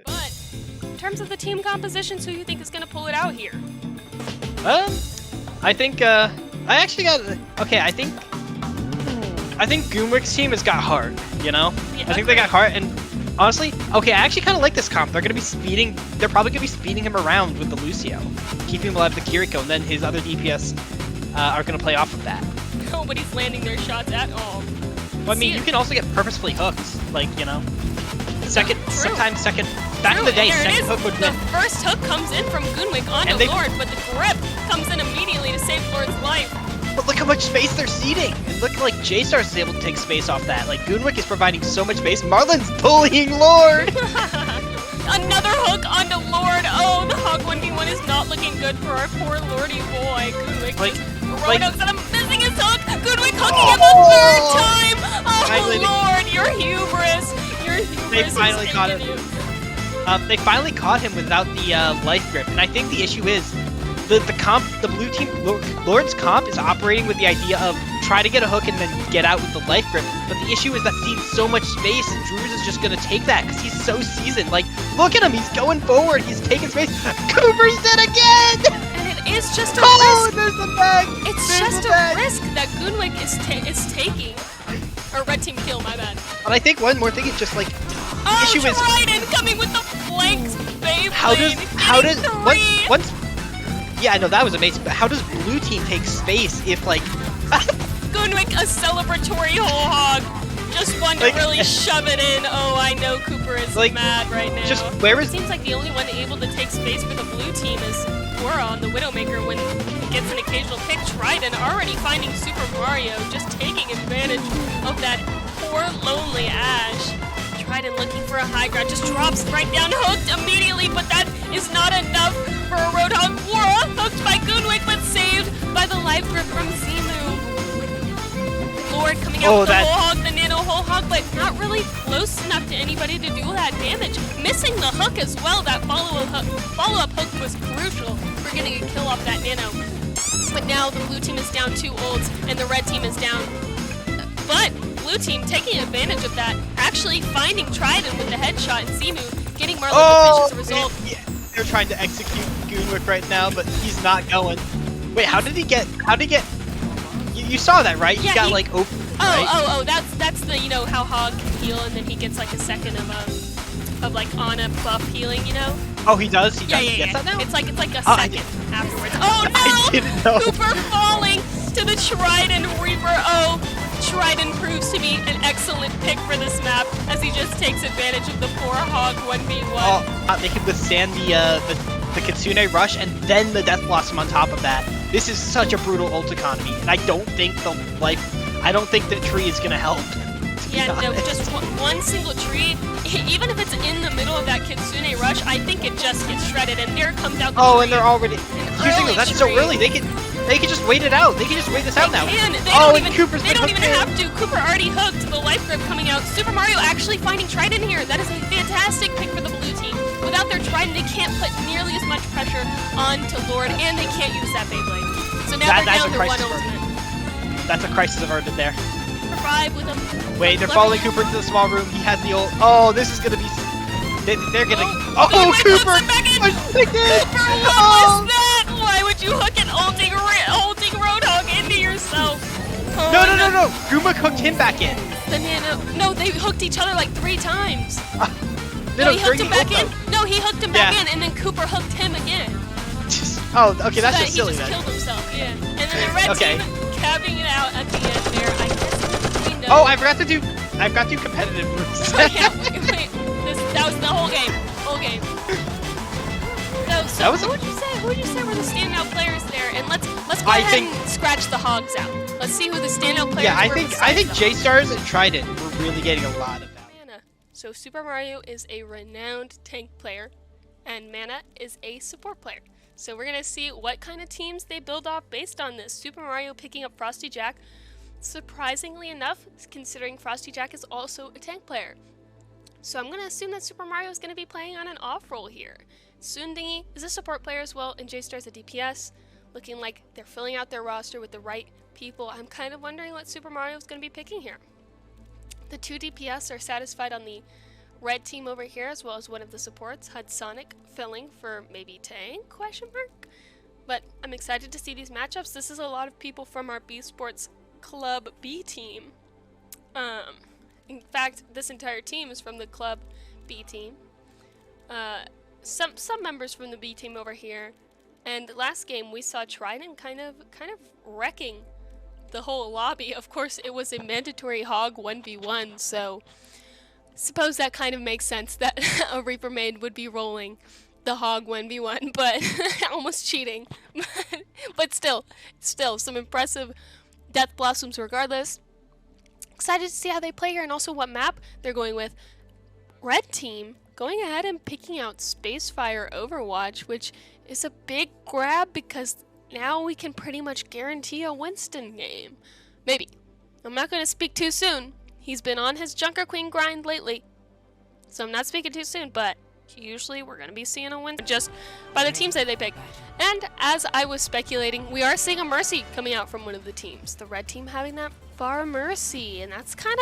But in terms of the team compositions, who do you think is going to pull it out here? I think I actually got okay. I think Goomwick's team has got heart. You know, Yeah, I think they got heart, and honestly, okay, I actually kind of like this comp. They're gonna be speeding. They're probably gonna be speeding him around with the Lucio, keeping him alive with the Kiriko, and then his other DPS are gonna play off of that. Nobody's landing their shots at all. Well, I mean, you can also get purposefully hooked, like, you know, sometimes second. Back in the day, second hook would The win. first hook comes in from Goonwick onto Lord, but the grip comes in immediately to save Lord's life. But look how much space they're ceding, and look like J-Stars is able to take space off that. Like Goonwick is providing so much space. Marlon's bullying Lord. Another hook onto Lord. Oh, the hog 1v1 is not looking good for our poor Lordy boy. Goonwick Roadhog's and I'm missing his hook. Goonwick hooking him a third time. Oh Lord, your hubris. Your hubris. They finally caught him. They finally caught him without the life grip, and I think the issue is the blue team, Lord's comp is operating with the idea of try to get a hook and then get out with the life grip. But the issue is that sees so much space, and Drew's is just gonna take that because he's so seasoned. Like, look at him, he's going forward, he's taking space. Cooper's dead again. And it is just a risk. There's the bag. It's just a risk that Goonwick is taking. Or red team kill, my bad. But I think one more thing is just like the issue is Trident coming with the flanks, Beyblade. how does once yeah, I know that was amazing, but how does blue team take space if like Goonwick a celebratory whole hog, just one to really shove it in. Oh, I know Cooper is mad right now. Just where is? It seems like the only one able to take space for the blue team is Quora on the Widowmaker when he gets an occasional pick. Trident already finding Super Mario, just taking advantage of that poor lonely Ash. Trident looking for a high ground, just drops right down, hooked immediately, but that is not enough for a Roadhog. Quora hooked by Goonwick, but saved by the life grip from Zimu. Lord coming out with the whole hog, the nano whole hog, but not really close enough to anybody to do that damage. Missing the hook as well. That follow-up hook was crucial for getting a kill off that nano. But now the blue team is down 2 ults and the red team is down. But blue team taking advantage of that, actually finding Trident with the headshot and Zimu, getting Marlon the fish as a result. Yeah, they're trying to execute Goonwick right now, but he's not going. Wait, how did he get? You saw that, right? Yeah, he got like open. Right? Oh, that's the, you know, how Hog can heal and then he gets like a second of like on a buff healing, you know? Oh, he does. He gets that now. It's like a second afterwards. Oh no! I didn't know. Cooper falling to the Trident Reaper. Oh, Trident proves to be an excellent pick for this map as he just takes advantage of the poor Hog 1v1. Oh, they can withstand the Kitsune rush and then the Death Blossom on top of that. This is such a brutal ult economy, and I don't think the tree is gonna help. Yeah, no, just one single tree, even if it's in the middle of that Kitsune rush, I think it just gets shredded, and there comes out the tree. And they're already using those. That's so early. They can just wait it out. They can just wait this out now. They don't even have to. Cooper already hooked. The life grip coming out. Super Mario actually finding Trident here. That is a fantastic pick for the blue team. Without their Trident, they can't put nearly as much pressure onto Lord, and they can't use that Beyblade. So now they're down to one ultimate. That's a crisis averted there. Survive with a Wait, they're following Cooper into the small room. He has the ult. Oh, this is gonna be. They're gonna. Oh, Cooper! Cooper, what was that? Why would you hook an ulting Roadhog into yourself? Oh, no. Goomwick hooked him back in. The nano. No, they hooked each other like 3 times. No, he hooked him back in. No, he hooked him back in, and then Cooper hooked him again. Oh, okay, that's just silly. He just killed himself. Yeah. And then the red team capping it out at the end there. I guess we know. Oh, I've got to do competitive moves. Wait. That was the whole game. So who would you say were the standout players there? And let's go ahead and scratch the hogs out. Let's see who the standout players were. Yeah, I think J-Stars and Trident were really getting a lot of value. Mana. So Super Mario is a renowned tank player, and Mana is a support player. So we're gonna see what kind of teams they build off based on this. Super Mario picking up Frosty Jack, surprisingly enough, considering Frosty Jack is also a tank player. So I'm gonna assume that Super Mario is gonna be playing on an off role here. Sundingy is a support player as well, and J-Star's a DPS, looking like they're filling out their roster with the right people. I'm kind of wondering what Super Mario is going to be picking here. The 2 DPS are satisfied on the red team over here, as well as one of the supports, Hudsonic filling for maybe tank, question mark? But I'm excited to see these matchups. This is a lot of people from our B Sports Club B team. In fact, this entire team is from the Club B team. Some members from the B team over here. And last game we saw Trident kind of wrecking the whole lobby. Of course, it was a mandatory hog 1v1, so suppose that kind of makes sense that a Reaper maid would be rolling the hog 1v1, but almost cheating. But still some impressive Death Blossoms regardless. Excited to see how they play here and also what map they're going with. Red team going ahead and picking out Spacefire Overwatch, which is a big grab because now we can pretty much guarantee a Winston game. Maybe. I'm not going to speak too soon. He's been on his Junker Queen grind lately, so I'm not speaking too soon, but usually we're going to be seeing a Winston just by the teams that they pick. And as I was speculating, we are seeing a Mercy coming out from one of the teams. The red team having that Far Mercy, and that's kind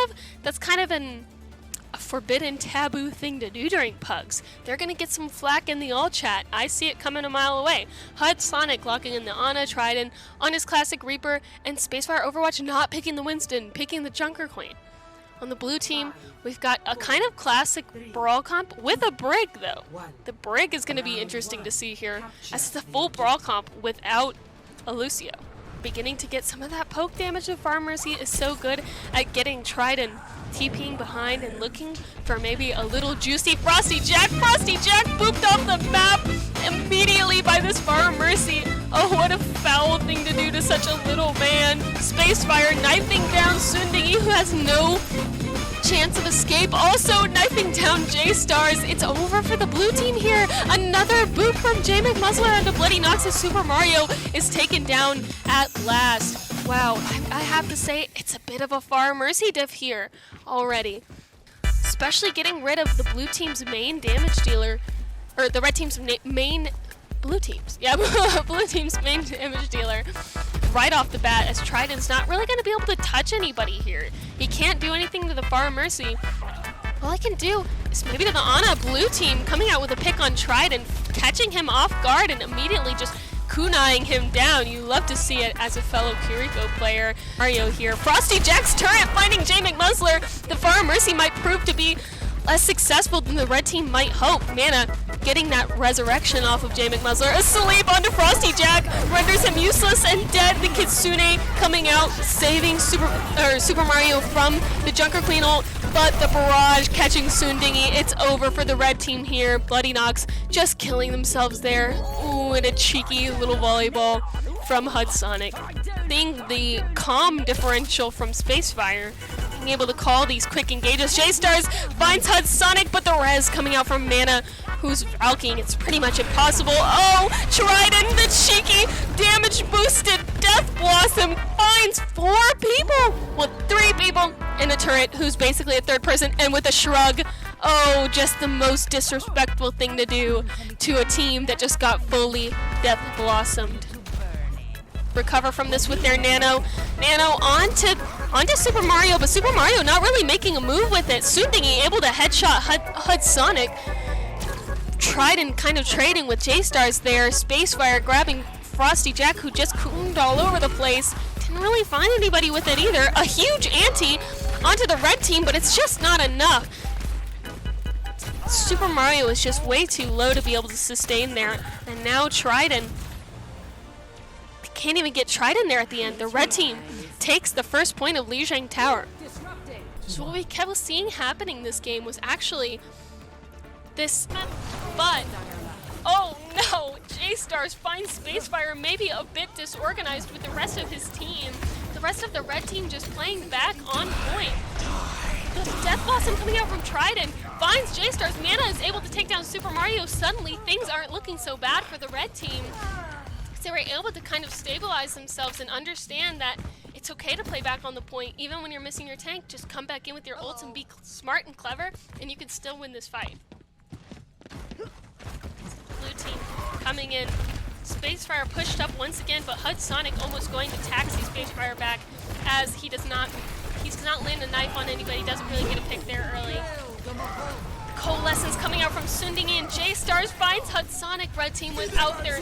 of a forbidden taboo thing to do during pugs. They're gonna get some flack in the all chat. I see it coming a mile away. Hudsonic locking in the Ana Trident on his classic Reaper, and Spacefire Overwatch not picking the Winston, picking the Junker Queen. On the blue team, we've got a kind of classic brawl comp with a Brig though. The Brig is gonna be interesting to see here, as it's a full brawl comp without a Lucio. Beginning to get some of that poke damage. The Far Mercy is so good at getting Trident TPing behind and looking for maybe a little juicy Frosty Jack. Frosty Jack booped off the map immediately by this Far Mercy. Oh, what a foul thing to do to such a little man. Spacefire knifing down Sundingi, who has no chance of escape. Also knifing down J-Stars. It's over for the blue team here. Another boop from J McMuzzler, and the Bloody Noxus Super Mario is taken down at last. Wow, I have to say, it's a bit of a Far Mercy diff here already. Especially getting rid of the blue team's main damage dealer, or the red team's main, blue team's main damage dealer right off the bat, as Trident's not really going to be able to touch anybody here. He can't do anything to the Far Mercy. All I can do is maybe to the Ana blue team coming out with a pick on Trident, catching him off guard and immediately just kunaiing him down. You love to see it as a fellow Kiriko player. Mario here. Frosty Jack's turret finding J McMuzzler. The Far Mercy might prove to be less successful than the red team might hope. Mana getting that resurrection off of J McMuzzler. A sleep onto Frosty Jack renders him useless and dead. The Kitsune coming out, saving Super Mario from the Junker Queen ult, but the barrage catching Sundingi. It's over for the red team here. Bloody Nox just killing themselves there. Ooh, and a cheeky little volleyball from Hudsonic. Seeing the calm differential from Spacefire, being able to call these quick engages. J-Stars finds Hudsonic, but the res coming out from Mana, who's Valkying. It's pretty much impossible. Oh, Trident, the cheeky damage boosted Death Blossom finds 4 people. Well, 3 people in a turret who's basically a third person, and with a shrug. Oh, just the most disrespectful thing to do to a team that just got fully Death Blossomed. Recover from this with their Nano. Nano onto Super Mario, but Super Mario not really making a move with it. Sundingi able to headshot Hudsonic. Trident kind of trading with J-Stars there. Spacefire grabbing Frosty Jack, who just cooned all over the place. Didn't really find anybody with it either. A huge ante onto the red team, but it's just not enough. Super Mario is just way too low to be able to sustain there. And now Trident can't even get Trident there at the end. The red team takes the first point of Lijiang Tower. So what we kept seeing happening this game was actually this, but oh no, J-Stars finds Spacefire maybe a bit disorganized with the rest of his team. The rest of the red team just playing back on point. The Death Blossom coming out from Trident finds J-Stars. Mana is able to take down Super Mario. Suddenly things aren't looking so bad for the red team. They were able to kind of stabilize themselves and understand that it's okay to play back on the point. Even when you're missing your tank, just come back in with your ults and be smart and clever, and you can still win this fight. Blue team coming in. Spacefire pushed up once again, but Hudsonic almost going to taxi Spacefire back, as he does not land a knife on anybody, doesn't really get a pick there early. coalescence coming out from Sunding in. J-Stars finds Hudsonic. Red team without their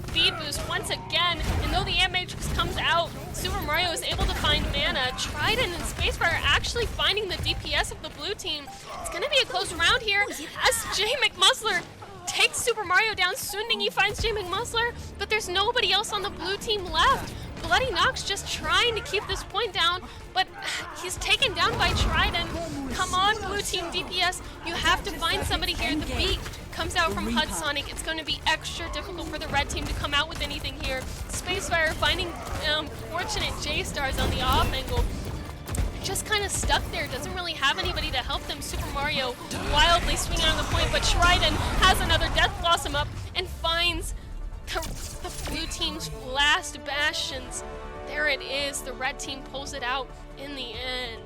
speed boost once again. And though the Amp Matrix comes out, Super Mario is able to find mana. Trident and Spacefire actually finding the DPS of the blue team. It's going to be a close round here as Jay McMuzzler takes Super Mario down. Sunding, he finds Jay McMuzzler, but there's nobody else on the blue team left. Bloody Nox just trying to keep this point down, but he's taken down by Trident. Come on, blue team DPS, you have to find somebody here. The beat comes out from Hudsonic. It's going to be extra difficult for the red team to come out with anything here. Spacefire finding fortunate J-Stars on the off angle. Just kind of stuck there, doesn't really have anybody to help them. Super Mario wildly swinging on the point, but Trident has another Death Blossom up and finds the blue team's last bastions. There it is, the red team pulls it out in the end.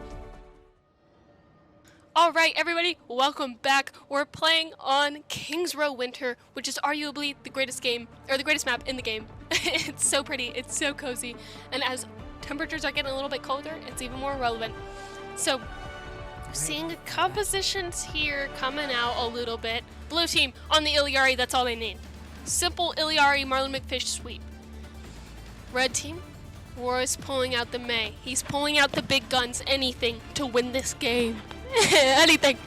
All right, everybody, welcome back. We're playing on Kings Row Winter, which is arguably the greatest game, or the greatest map in the game. It's so pretty, it's so cozy, and as temperatures are getting a little bit colder, it's even more relevant. So, seeing compositions here coming out a little bit. Blue team on the Iliari, that's all they need. Simple Iliari Marlon McFish sweep. Red team, Roy's pulling out the May. He's pulling out the big guns, anything to win this game. Anything.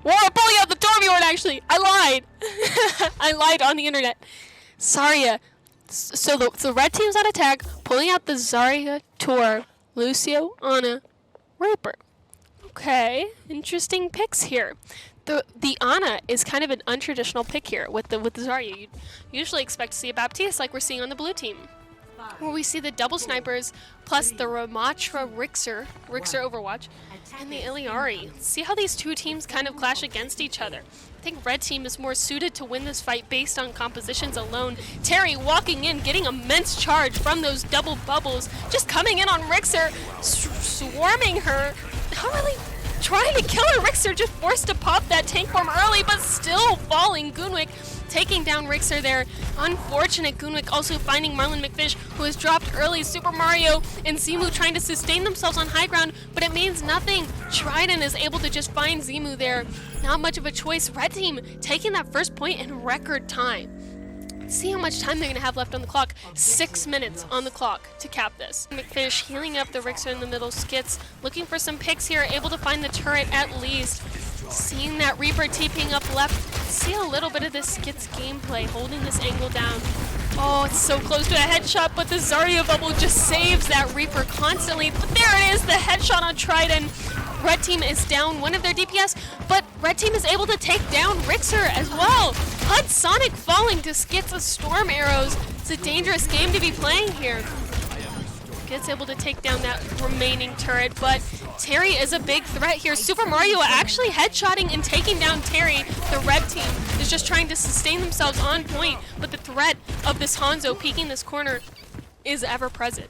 We're pulling out the Torbjorn, actually. I lied. I lied on the internet. Zarya. So the red team's on attack, pulling out the Zarya, Tor, Lucio, Ana, Reaper. Okay, interesting picks here. The Ana is kind of an untraditional pick here with the Zarya. You'd usually expect to see a Baptiste like we're seeing on the blue team, where we see the double snipers plus the Ramatra Rixer Overwatch, and the Iliari. See how these two teams kind of clash against each other. I think red team is more suited to win this fight based on compositions alone. Terry walking in, getting immense charge from those double bubbles, just coming in on Rixer, swarming her. Not really trying to kill her. Rixer just forced to pop that tank form early, but still falling. Goonwick taking down Rixer there. Unfortunate. Goonwick also finding Marlon McFish, who was dropped early. Super Mario and Zimu trying to sustain themselves on high ground, but it means nothing. Trident is able to just find Zimu there. Not much of a choice. Red team taking that first point in record time. See how much time they're going to have left on the clock. 6 minutes on the clock to cap this. McFish healing up the Rixer in the middle. Skits looking for some picks here, able to find the turret at least. Seeing that Reaper TPing up left. See a little bit of this Skits gameplay, holding this angle down. Oh, it's so close to a headshot, but the Zarya bubble just saves that Reaper constantly. But there it is, the headshot on Trident. Red team is down one of their DPS, but red team is able to take down Rixer as well. Hudsonic falling to Skits' storm arrows. It's a dangerous game to be playing here. Skits able to take down that remaining turret, but Terry is a big threat here. Super Mario actually headshotting and taking down Terry. The red team is just trying to sustain themselves on point, but the threat of this Hanzo peeking this corner is ever present.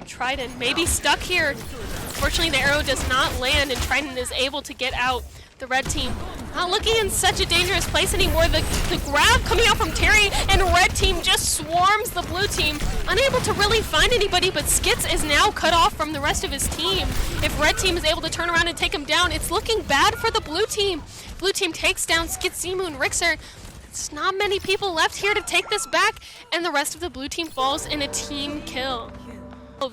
Trident may be stuck here. Unfortunately, the arrow does not land, and Trident is able to get out. The red team not looking in such a dangerous place anymore. The grab coming out from Terry, and red team just swarms the blue team. Unable to really find anybody, but Skits is now cut off from the rest of his team. If red team is able to turn around and take him down, it's looking bad for the blue team. Blue team takes down Skits, Zimu, and Rixer. There's not many people left here to take this back, and the rest of the blue team falls in a team kill.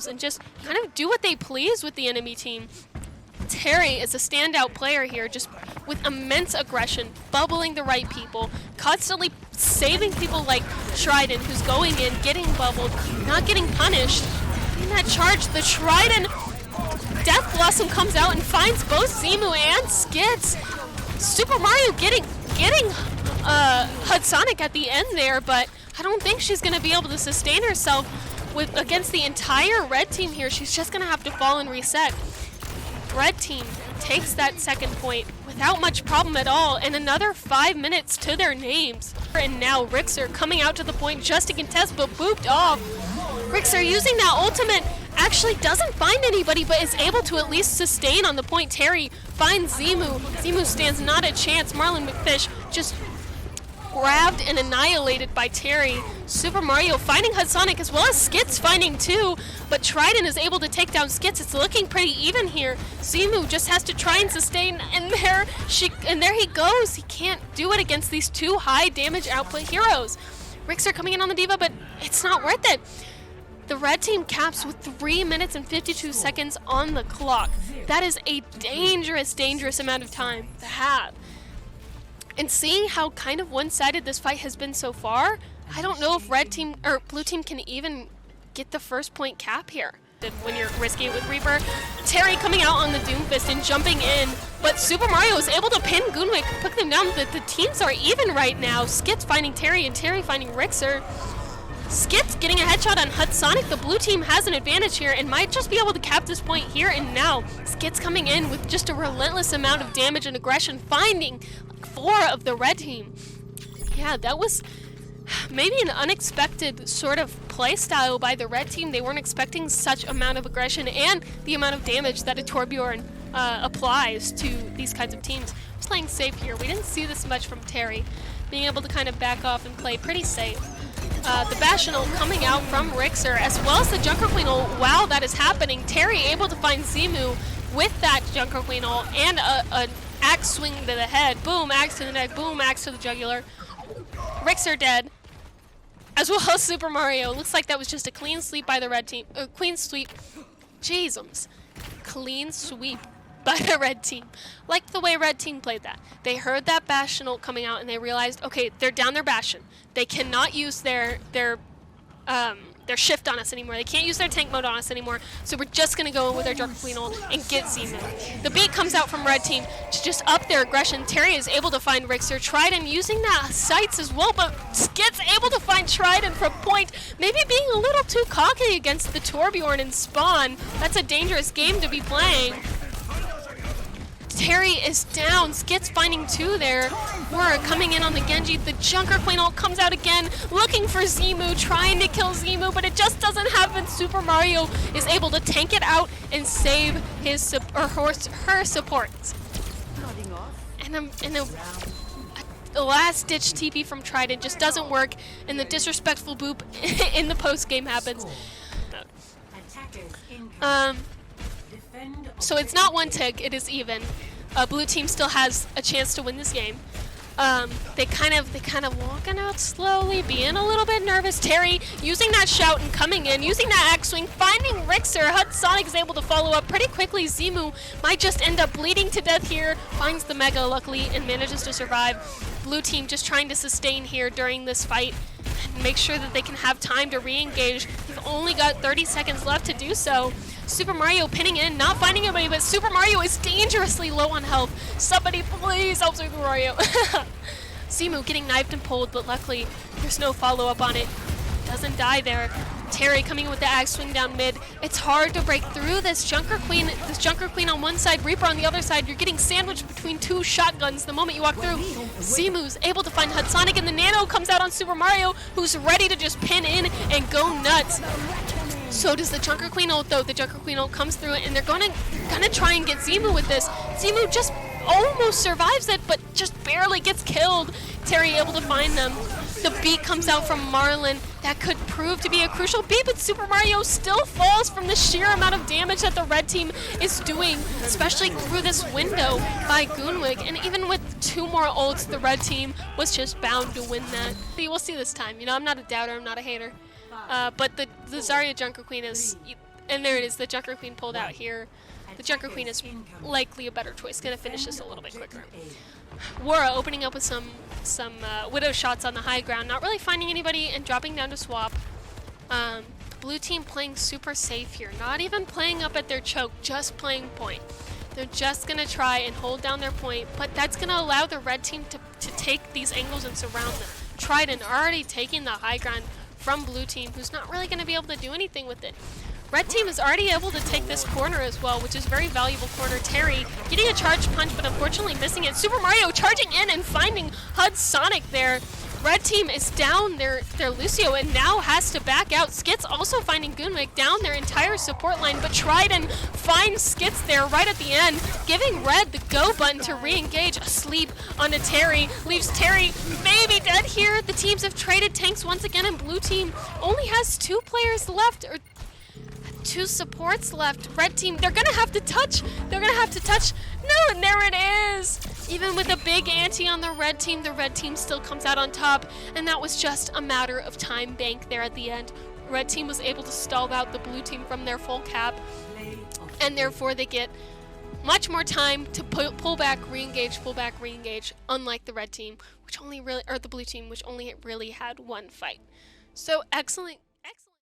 And just kind of do what they please with the enemy team. Terry is a standout player here, just with immense aggression, bubbling the right people, constantly saving people like Trident, who's going in, getting bubbled, not getting punished. In that charge, the Trident Death Blossom comes out and finds both Zimu and Skits. Super Mario getting Hudsonic at the end there, but I don't think she's going to be able to sustain herself against the entire red team here. She's just going to have to fall and reset. Red team takes that second point without much problem at all, and another 5 minutes to their names. And now Rixer coming out to the point just to contest, but booped off. Rixer using that ultimate actually doesn't find anybody, but is able to at least sustain on the point. Terry finds Zimu. Zimu stands not a chance. Marlon McFish just grabbed and annihilated by Terry. Super Mario finding Hudsonic as well as Skits finding too, but Trident is able to take down Skits. It's looking pretty even here. Zimu just has to try and sustain, and there he goes. He can't do it against these two high damage output heroes. Rixer coming in on the Diva, but it's not worth it. The red team caps with 3 minutes and 52 seconds on the clock. That is a dangerous, dangerous amount of time to have. And seeing how kind of one-sided this fight has been so far, I don't know if red team or blue team can even get the first point cap here. When you're risky with Reaper, Terry coming out on the Doomfist and jumping in, but Super Mario is able to pin Goonwick, put them down. The teams are even right now. Skits finding Terry and Terry finding Rixer. Skits getting a headshot on Hudsonic. The blue team has an advantage here and might just be able to cap this point here and now. Skits coming in with just a relentless amount of damage and aggression, finding 4 of the red team. Yeah, that was maybe an unexpected sort of play style by the red team. They weren't expecting such amount of aggression and the amount of damage that a Torbjorn applies to these kinds of teams. Just playing safe here. We didn't see this much from Terry, being able to kind of back off and play pretty safe. The Bastional coming out from Rixer, as well as the Junker Queen ult. While that is happening, Terry able to find Zimu with that Junker Queen ult and an axe swing to the head. Boom, axe to the neck. Boom, axe to the jugular. Rixer dead, as well as Super Mario. Looks like that was just a clean sweep by the red team. Clean sweep. Jesus. Clean sweep by the red team. Like the way red team played that. They heard that Bastion ult coming out and they realized, okay, they're down their Bastion. They cannot use their shift on us anymore. They can't use their tank mode on us anymore. So we're just gonna go in with our Junker Queen ult and get Zimu. The beat comes out from red team to just up their aggression. Terry is able to find Rixer. Trident using that sights as well, but Skits able to find Trident from point. Maybe being a little too cocky against the Torbjorn and Spawn. That's a dangerous game to be playing. Terry is down. Skits finding 2 there. We're coming in on the Genji. The Junker Queen ult comes out again, looking for Zimu, trying to kill Zimu, but it just doesn't happen. Super Mario is able to tank it out and save his her supports. And the last-ditch TP from Trident just doesn't work, and the disrespectful boop in the post game happens. So it's not 1 tick, it is even. Blue team still has a chance to win this game. They kind of walking out slowly, being a little bit nervous. Terry using that shout and coming in, using that axe swing, finding Rixer. Hudsonic is able to follow up pretty quickly. Zimu might just end up bleeding to death here, finds the Mega luckily and manages to survive. Blue team just trying to sustain here during this fight and make sure that they can have time to re-engage. They've only got 30 seconds left to do so. Super Mario pinning in, not finding anybody, but Super Mario is dangerously low on health. Somebody please help Super Mario. Zimu getting knifed and pulled, but luckily there's no follow-up on it. Doesn't die there. Terry coming with the axe swing down mid. It's hard to break through this Junker Queen on one side, Reaper on the other side. You're getting sandwiched between 2 shotguns the moment you walk through. Zimu's able to find Hudsonic, and the Nano comes out on Super Mario, who's ready to just pin in and go nuts. So does the Junker Queen ult though. The Junker Queen ult comes through and they're gonna try and get Zimu with this. Zimu just almost survives it, but just barely gets killed. Terry able to find them. The beat comes out from Marlin. That could prove to be a crucial beat, but Super Mario still falls from the sheer amount of damage that the red team is doing, especially through this window by Goonwig. And even with 2 more ults, the red team was just bound to win that. We'll see this time. You know, I'm not a doubter, I'm not a hater. But the Zarya Junker Queen is, and there it is, the Junker Queen pulled out here. The Junker Queen is likely a better choice. Gonna finish this a little bit quicker. Wara opening up with some Widow shots on the high ground, not really finding anybody and dropping down to swap. Blue team playing super safe here, not even playing up at their choke, just playing point. They're just gonna try and hold down their point, but that's gonna allow the red team to take these angles and surround them. Trident already taking the high ground from blue team, who's not really going to be able to do anything with it. Red team is already able to take this corner as well, which is very valuable corner. Terry getting a charge punch, but unfortunately missing it. Super Mario charging in and finding Hudsonic there. red team is down their Lucio and now has to back out. Skits also finding Goonwick down their entire support line, but Trident finds Skits there right at the end, giving red the go button to re-engage. Asleep on a Terry, leaves Terry maybe dead here. The teams have traded tanks once again, and blue team only has 2 players left, or 2 supports left. Red team, they're gonna have to touch. They're gonna have to touch. No, and there it is. Even with a big ante on the red team still comes out on top, and that was just a matter of time bank there at the end. Red team was able to stall out the blue team from their full cap, and therefore they get much more time to pull back, re-engage, unlike the red team, which only really, or the blue team, which only really had 1 fight. So excellent